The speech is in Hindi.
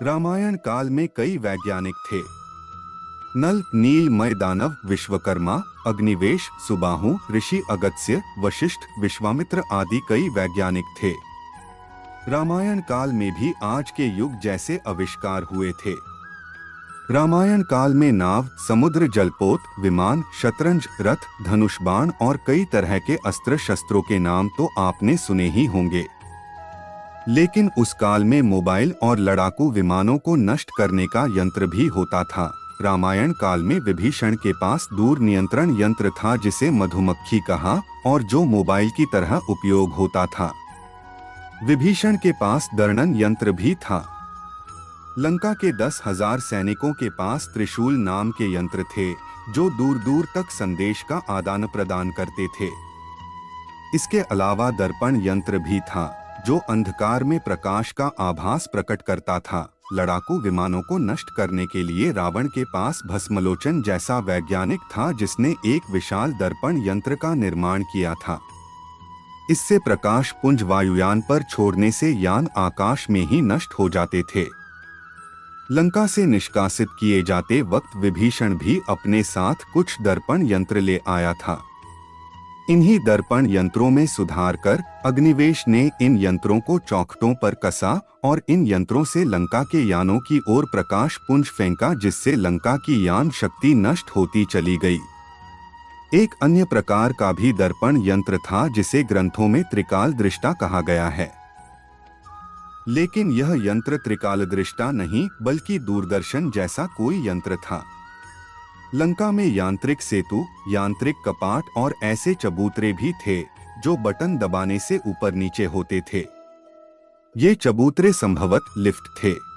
रामायण काल में कई वैज्ञानिक थे। नल, नील, मय, दानव, विश्वकर्मा, अग्निवेश, सुबाहु, ऋषि अगस्त्य, वशिष्ठ, विश्वामित्र आदि कई वैज्ञानिक थे। रामायण काल में भी आज के युग जैसे आविष्कार हुए थे। रामायण काल में नाव, समुद्र, जलपोत, विमान, शतरंज, रथ, धनुष बाण और कई तरह के अस्त्र शस्त्रों के नाम तो आपने सुने ही होंगे। लेकिन उस काल में मोबाइल और लड़ाकू विमानों को नष्ट करने का यंत्र भी होता था। रामायण काल में विभीषण के पास दूर नियंत्रण यंत्र था जिसे मधुमक्खी कहा और जो मोबाइल की तरह उपयोग होता था। विभीषण के पास दर्णन यंत्र भी था। लंका के 10,000 सैनिकों के पास त्रिशूल नाम के यंत्र थे जो दूर दूर तक संदेश का आदान प्रदान करते थे। इसके अलावा दर्पण यंत्र भी था जो अंधकार में प्रकाश का आभास प्रकट करता था। लड़ाकू विमानों को नष्ट करने के लिए रावण के पास भस्मलोचन जैसा वैज्ञानिक था जिसने एक विशाल दर्पण यंत्र का निर्माण किया था। इससे प्रकाश पुंज वायुयान पर छोड़ने से यान आकाश में ही नष्ट हो जाते थे। लंका से निष्कासित किए जाते वक्त विभीषण भी अपने साथ कुछ दर्पण यंत्र ले आया था। इन्हीं दर्पण यंत्रों में सुधार कर अग्निवेश ने इन यंत्रों को चौखटों पर कसा और इन यंत्रों से लंका के यानों की ओर प्रकाश पुंज फेंका जिससे लंका की यान शक्ति नष्ट होती चली गई। एक अन्य प्रकार का भी दर्पण यंत्र था जिसे ग्रंथों में त्रिकाल दृष्टा कहा गया है। लेकिन यह यंत्र त्रिकाल दृष्टा नहीं बल्कि दूरदर्शन जैसा कोई यंत्र था। लंका में यांत्रिक सेतु, यांत्रिक कपाट और ऐसे चबूतरे भी थे जो बटन दबाने से ऊपर नीचे होते थे। ये चबूतरे संभवतः लिफ्ट थे।